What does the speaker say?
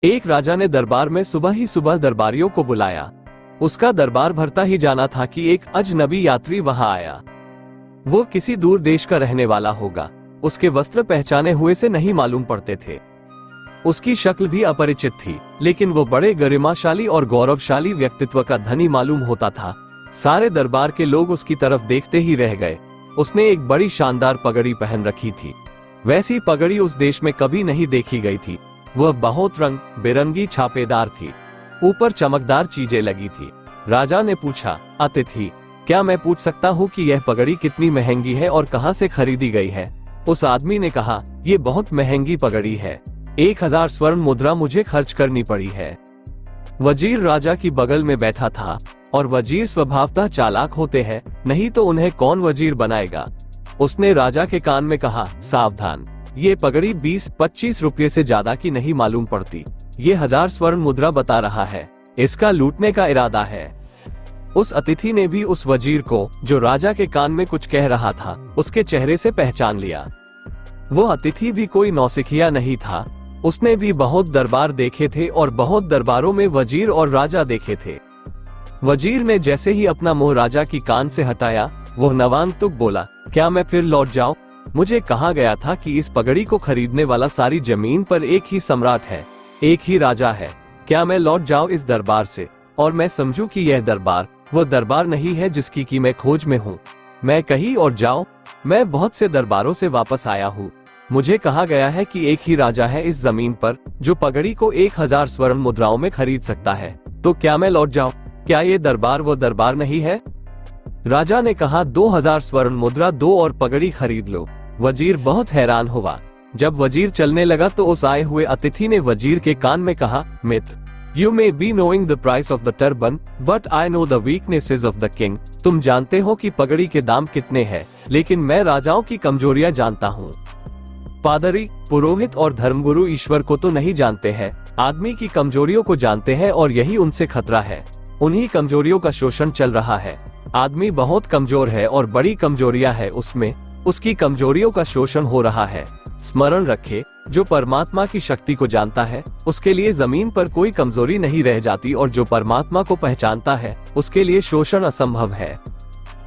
एक राजा ने दरबार में सुबह ही सुबह दरबारियों को बुलाया। उसका दरबार भरता ही जाना था कि एक अजनबी यात्री वहां आया। वो किसी दूर देश का रहने वाला होगा। उसके वस्त्र पहचाने हुए से नहीं मालूम पड़ते थे। उसकी शक्ल भी अपरिचित थी, लेकिन वो बड़े गरिमाशाली और गौरवशाली व्यक्तित्व का धनी मालूम होता था। सारे दरबार के लोग उसकी तरफ देखते ही रह गए। उसने एक बड़ी शानदार पगड़ी पहन रखी थी। वैसी पगड़ी उस देश में कभी नहीं देखी गई थी। वह बहुत रंग बिरंगी छापेदार थी। ऊपर चमकदार चीजें लगी थी। राजा ने पूछा, अतिथि, क्या मैं पूछ सकता हूँ कि यह पगड़ी कितनी महंगी है और कहाँ से खरीदी गई है? उस आदमी ने कहा, ये बहुत महंगी पगड़ी है। 1000 स्वर्ण मुद्रा मुझे खर्च करनी पड़ी है। वजीर राजा की बगल में बैठा था, और वजीर स्वभावतः चालाक होते हैं, नहीं तो उन्हें कौन वजीर बनाएगा। उसने राजा के कान में कहा, सावधान, ये पगड़ी 20-25 रुपये से ज्यादा की नहीं मालूम पड़ती। ये 1000 स्वर्ण मुद्रा बता रहा है। इसका लूटने का इरादा है। उस अतिथि ने भी उस वजीर को, जो राजा के कान में कुछ कह रहा था, उसके चेहरे से पहचान लिया। वो अतिथि भी कोई नौसिखिया नहीं था। उसने भी बहुत दरबार देखे थे और बहुत दरबारों में वजीर और राजा देखे थे। वजीर ने जैसे ही अपना मुंह राजा की कान से हटाया, वो नवागंतुक बोला, क्या मैं फिर लौट जाऊं? मुझे कहा गया था कि इस पगड़ी को खरीदने वाला सारी जमीन पर एक ही सम्राट है, एक ही राजा है। क्या मैं लौट जाऊं इस दरबार से, और मैं समझूं कि यह दरबार वो दरबार नहीं है जिसकी की मैं खोज में हूँ? मैं कहीं और जाऊं? मैं बहुत से दरबारों से वापस आया हूँ। मुझे कहा गया है कि एक ही राजा है इस जमीन पर जो पगड़ी को 1000 स्वर्ण मुद्राओं में खरीद सकता है। तो क्या मैं लौट जाऊं? क्या ये दरबार वो दरबार नहीं है? राजा ने कहा, 2000 स्वर्ण मुद्रा दो और पगड़ी खरीद लो। वजीर बहुत हैरान हुआ। जब वजीर चलने लगा तो उस आए हुए अतिथि ने वजीर के कान में कहा, मित्र, You may be knowing the price of the turban, but I know the weaknesses of the king. तुम जानते हो कि पगड़ी के दाम कितने हैं, लेकिन मैं राजाओं की कमजोरियां जानता हूँ। पादरी, पुरोहित और धर्मगुरु ईश्वर को तो नहीं जानते हैं, आदमी की कमजोरियों को जानते हैं, और यही उनसे खतरा है। उन्हीं कमजोरियों का शोषण चल रहा है। आदमी बहुत कमजोर है और बड़ी कमजोरियां है उसमें, उसकी कमजोरियों का शोषण हो रहा है। स्मरण रखे, जो परमात्मा की शक्ति को जानता है, उसके लिए जमीन पर कोई कमजोरी नहीं रह जाती, और जो परमात्मा को पहचानता है, उसके लिए शोषण असंभव है।